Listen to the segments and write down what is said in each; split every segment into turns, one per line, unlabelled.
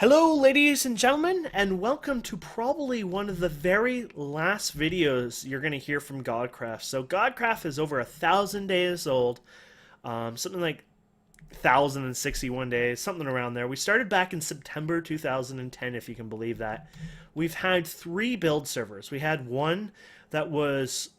Hello, ladies and gentlemen, and welcome to probably one of the very last videos you're going to hear from Godcraft. So, Godcraft is over 1,000 days old, something like 1,061 days, something around there. We started back in September 2010, if you can believe that. We've had 3 build servers. We had one that was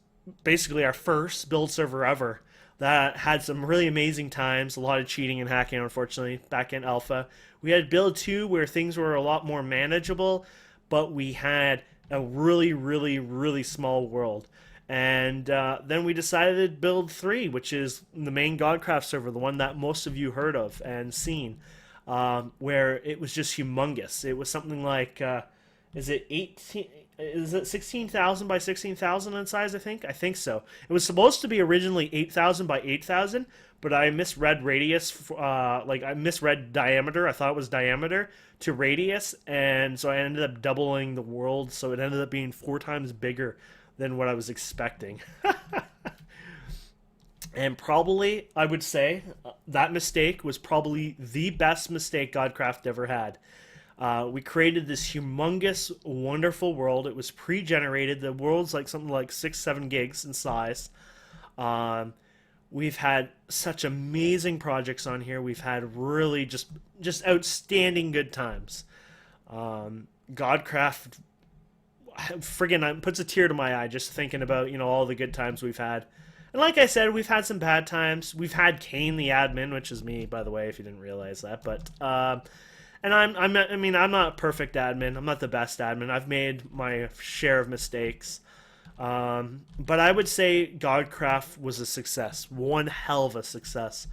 basically our first build server ever that had some really amazing times, a lot of cheating and hacking, unfortunately, back in alpha. We had build 2 where things were a lot more manageable, but we had a really small world. And then we decided to build 3, which is the main Godcraft server, the one that most of you heard of and seen, where it was just humongous. It was something like, is it 18? Is it 16,000 by 16,000 in size? I think so. It was supposed to be originally 8,000 by 8,000, but I misread radius. I misread diameter. I thought it was diameter to radius, and so I ended up doubling the world. So it ended up being 4 times bigger than what I was expecting. And probably, I would say, that mistake was probably the best mistake Godcraft ever had. We created this humongous, wonderful world. It was pre-generated. The world's like something like 6, 7 gigs in size. We've had such amazing projects on here. We've had really just outstanding good times. Godcraft friggin' puts a tear to my eye just thinking about all the good times we've had. And like I said, we've had some bad times. We've had Kane the admin, which is me, by the way, if you didn't realize that. But and I'm not a perfect admin. I'm not the best admin. I've made my share of mistakes. But I would say Godcraft was a success. One hell of a success.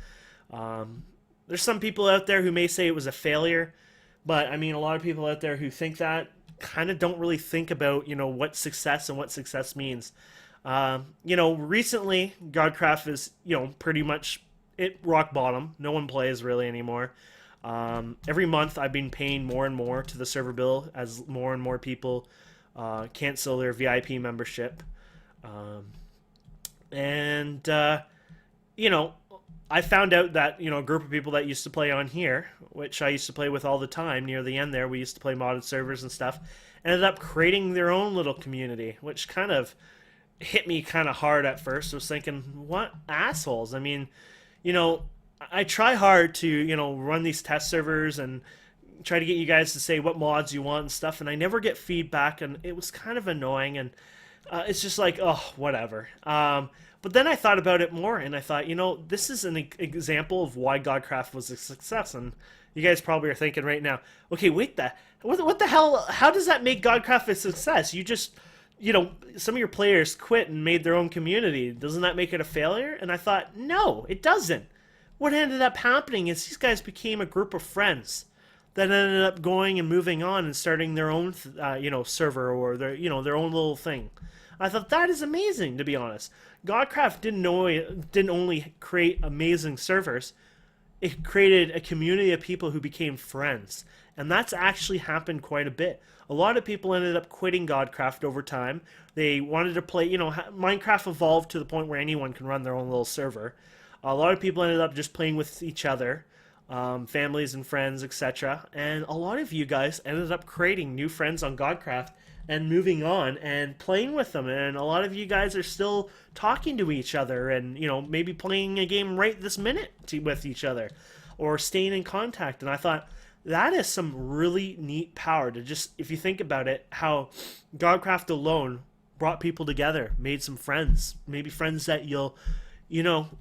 There's some people out there who may say it was a failure, but I mean, a lot of people out there who think that kind of don't really think about, what success and what success means. Recently, Godcraft is, pretty much it rock bottom. No one plays really anymore. Every month I've been paying more and more to the server bill as more and more people cancel their VIP membership. I found out that, a group of people that used to play on here, which I used to play with all the time near the end there, we used to play modded servers and stuff, ended up creating their own little community, which kind of hit me kind of hard at first. I was thinking, what assholes? I mean, I try hard to, run these test servers and try to get you guys to say what mods you want and stuff, and I never get feedback, and it was kind of annoying, and it's just like, oh, whatever. But then I thought about it more, and I thought, this is an example of why Godcraft was a success, and you guys probably are thinking right now, okay, wait, what the hell, how does that make Godcraft a success? You just, some of your players quit and made their own community. Doesn't that make it a failure? And I thought, no, it doesn't. What ended up happening is these guys became a group of friends that ended up going and moving on and starting their own, server or their own little thing. I thought that is amazing, to be honest. Godcraft didn't only create amazing servers, it created a community of people who became friends. And that's actually happened quite a bit. A lot of people ended up quitting Godcraft over time. They wanted to play, Minecraft evolved to the point where anyone can run their own little server. A lot of people ended up just playing with each other, families and friends, etc. And a lot of you guys ended up creating new friends on Godcraft and moving on and playing with them. And a lot of you guys are still talking to each other and, maybe playing a game right this minute with each other or staying in contact. And I thought, that is some really neat power to just, if you think about it, how Godcraft alone brought people together, made some friends, maybe friends that you'll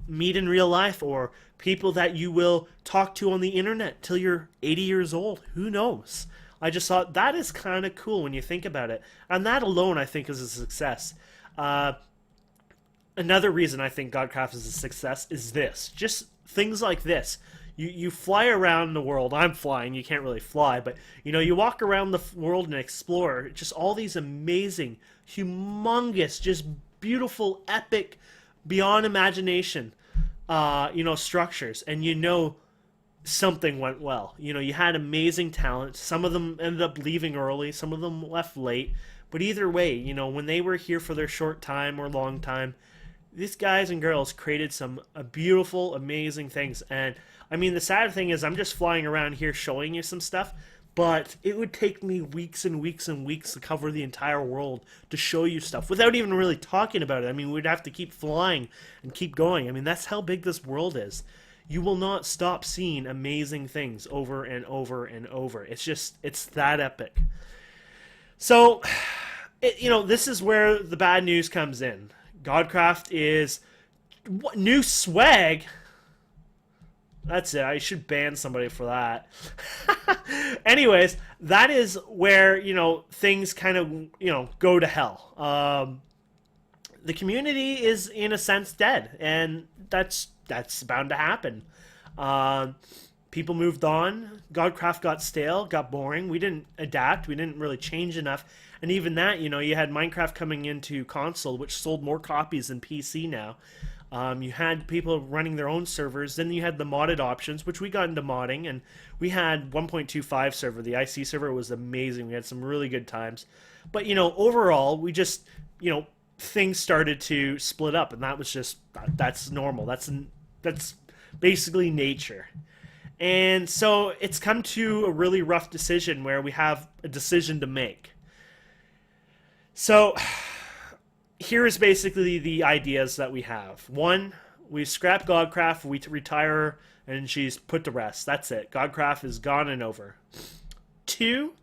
meet in real life, or people that you will talk to on the internet till you're 80 years old. Who knows? I just thought that is kind of cool when you think about it. And that alone, I think, is a success. Another reason I think Godcraft is a success is this. Just things like this. You fly around the world. I'm flying. You can't really fly. But, you walk around the world and explore just all these amazing, humongous, just beautiful, epic, beyond imagination, structures. And something went well. You had amazing talent. Some of them ended up leaving early. Some of them left late. But either way, when they were here for their short time or long time, these guys and girls created some beautiful, amazing things. And I mean, the sad thing is I'm just flying around here showing you some stuff. but it would take me weeks and weeks and weeks to cover the entire world to show you stuff without even really talking about it. I mean, we'd have to keep flying and keep going. I mean, that's how big this world is. You will not stop seeing amazing things over and over and over. It's that epic. So, this is where the bad news comes in. Godcraft is new swag. That's it. I should ban somebody for that. Anyways, that is where, things kind of, go to hell. The community is, in a sense, dead. And that's bound to happen. People moved on. Godcraft got stale, got boring. We didn't adapt. We didn't really change enough. And even that, you had Minecraft coming into console, which sold more copies than PC now. You had people running their own servers. Then you had the modded options, which we got into modding, and we had 1.25 server. The IC server was amazing. We had some really good times. But, overall, we just, things started to split up, and that's normal. That's basically nature. And so it's come to a really rough decision where we have a decision to make. So here is basically the ideas that we have. One, we scrap Godcraft, we retire, and she's put to rest. That's it. Godcraft is gone and over. Two,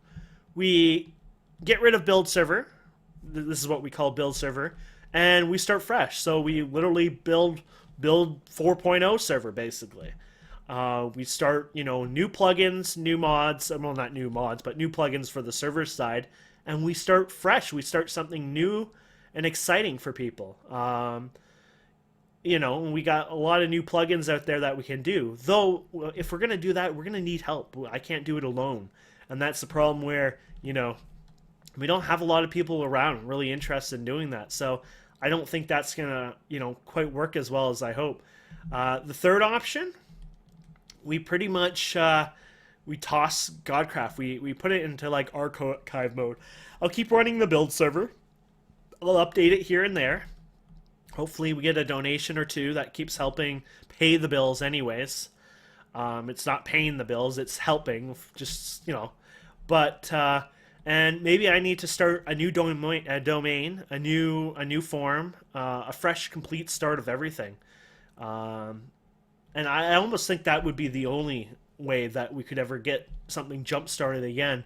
we get rid of build server. This is what we call build server. And we start fresh. So we literally build 4.0 server, basically. We start, new plugins, new mods. Well, not new mods, but new plugins for the server side. And we start fresh. We start something new and exciting for people. We got a lot of new plugins out there that we can do. Though, if we're going to do that, we're going to need help. I can't do it alone. And that's the problem where, we don't have a lot of people around really interested in doing that. So I don't think that's going to, quite work as well as I hope. The third option, we pretty much we toss Godcraft. We put it into like archive mode. I'll keep running the build server. I'll update it here and there. Hopefully we get a donation or two that keeps helping pay the bills anyways. It's not paying the bills, it's helping, just, But, and maybe I need to start a new domain, a new forum, a fresh, complete start of everything. And I almost think that would be the only way that we could ever get something jump started again,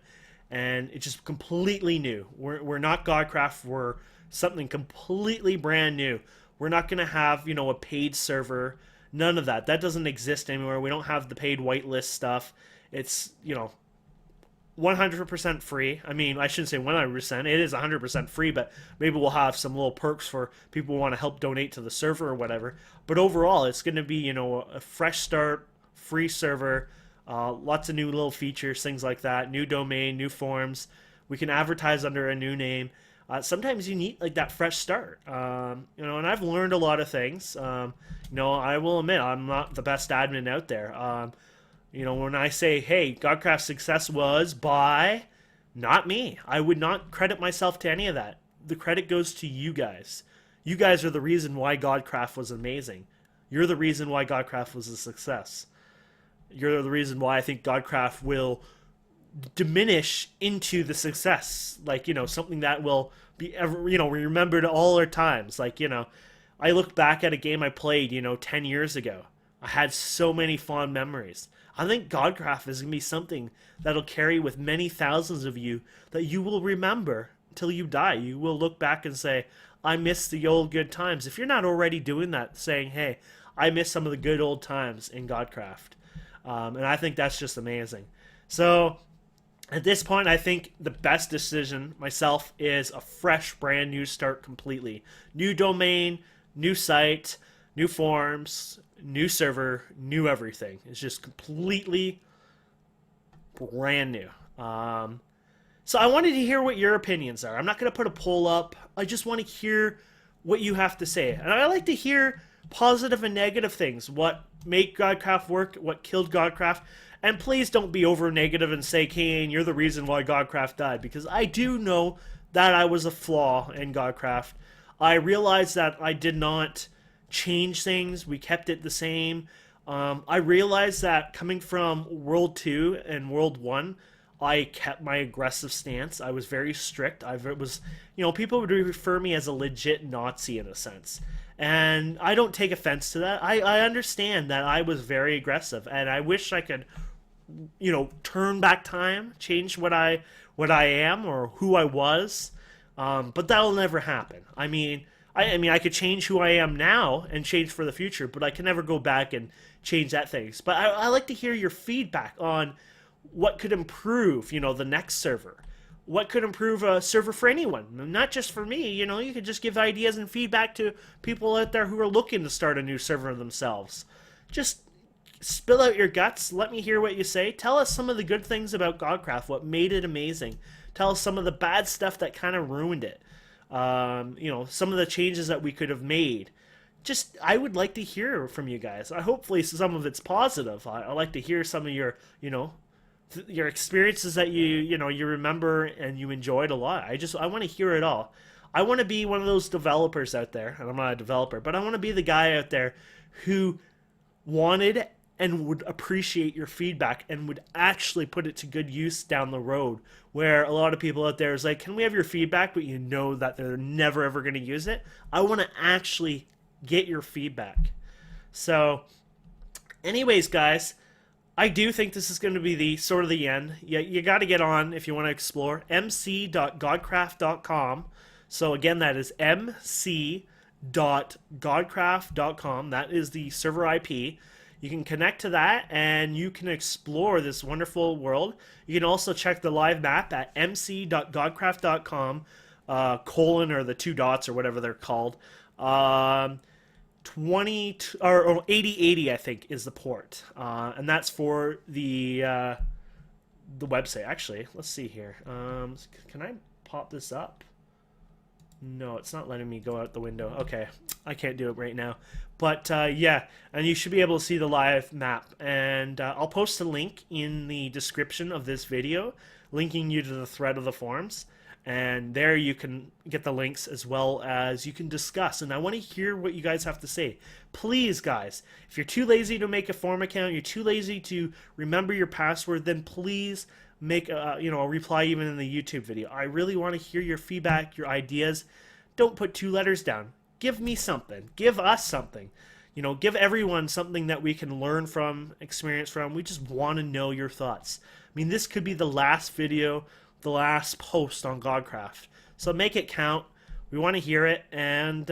and it's just completely new. We're not Godcraft. We're something completely brand new. We're not going to have a paid server. None of that. That doesn't exist anymore. We don't have the paid whitelist stuff. It's 100% free. I mean, I shouldn't say 100%. It is 100% free, but maybe we'll have some little perks for people who want to help donate to the server or whatever. But overall, it's going to be, a fresh start, free server, lots of new little features, things like that, new domain, new forms. We can advertise under a new name. Sometimes you need like that fresh start, and I've learned a lot of things. I will admit I'm not the best admin out there. When I say, hey, Godcraft's success was by, not me. I would not credit myself to any of that. The credit goes to you guys. You guys are the reason why Godcraft was amazing. You're the reason why Godcraft was a success. You're the reason why I think Godcraft will diminish into the success. Like, something that will be ever, remembered all our times. Like, I look back at a game I played, 10 years ago. I had so many fond memories. I think Godcraft is going to be something that'll carry with many thousands of you that you will remember until you die. You will look back and say, I miss the old good times. If you're not already doing that, saying, hey, I miss some of the good old times in Godcraft. And I think that's just amazing. So at this point, I think the best decision myself is a fresh, brand new start completely. New domain, new site, new forms, new server, new everything. It's just completely brand new. So I wanted to hear what your opinions are. I'm not going to put a poll up. I just want to hear what you have to say. And I like to hear positive and negative things. What made Godcraft work, what killed Godcraft. And please don't be over negative and say, Kane, you're the reason why Godcraft died. Because I do know that I was a flaw in Godcraft. I realized that I did not change things. We kept it the same. I realized that coming from World 2 and World 1, I kept my aggressive stance. I was very strict. I was, people would refer me as a legit Nazi in a sense. And I don't take offense to that. I understand that I was very aggressive, and I wish I could, turn back time, change what I am or who I was. But that'll never happen. I could change who I am now and change for the future, but I can never go back and change that things. But I like to hear your feedback on what could improve, the next server. What could improve a server for anyone, not just for me. You could just give ideas and feedback to people out there who are looking to start a new server themselves. Just spill out your guts. Let me hear what you say. Tell us some of the good things about Godcraft, what made it amazing. Tell us some of the bad stuff that kind of ruined it. Some of the changes that we could have made. Just, I would like to hear from you guys. Hopefully some of it's positive. I like to hear some of your, your experiences that you remember and you enjoyed a lot. I want to hear it all. I want to be one of those developers out there, and I'm not a developer, but I want to be the guy out there who wanted and would appreciate your feedback and would actually put it to good use down the road, where a lot of people out there is like, can we have your feedback, but you know that they're never ever going to use it. I want to actually get your feedback. So anyways, guys, I do think this is going to be the sort of the end. You got to get on if you want to explore mc.godcraft.com. So again, that is mc.godcraft.com. That is the server IP. You can connect to that and you can explore this wonderful world. You can also check the live map at mc.godcraft.com, colon, or the two dots or whatever they're called. 8080, I think, is the port, and that's for the website. Actually, let's see here. Can I pop this up? No, it's not letting me go out the window. Okay, I can't do it right now. But yeah, and you should be able to see the live map. And I'll post a link in the description of this video, linking you to the thread of the forums. And there you can get the links as well as you can discuss. And I want to hear what you guys have to say. Please, guys, if you're too lazy to make a forum account, you're too lazy to remember your password, then please make a reply even in the YouTube video. I really want to hear your feedback, your ideas. Don't put two letters down. Give me something. Give us something. Give everyone something that we can learn from, experience from. We just want to know your thoughts. This could be the last video, the last post on Godcraft. So make it count. We want to hear it. And,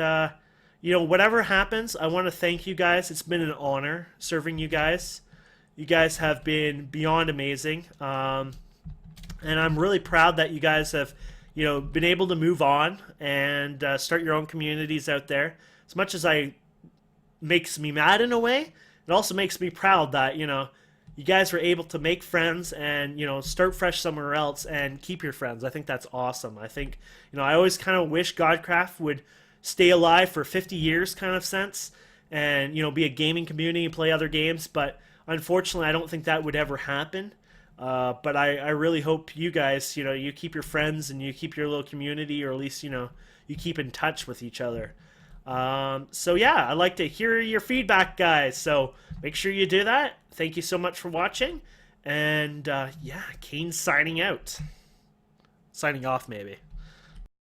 whatever happens, I want to thank you guys. It's been an honor serving you guys. You guys have been beyond amazing. And I'm really proud that you guys have, been able to move on and start your own communities out there. As much as makes me mad in a way, it also makes me proud that, you guys were able to make friends and, start fresh somewhere else and keep your friends. I think that's awesome. I think, I always kind of wish Godcraft would stay alive for 50 years kind of sense and, be a gaming community and play other games. But unfortunately, I don't think that would ever happen. But I really hope you guys, you keep your friends and you keep your little community, or at least, you keep in touch with each other. So yeah, I'd like to hear your feedback, guys. So make sure you do that. Thank you so much for watching. And yeah, Kane signing out. Signing off, maybe.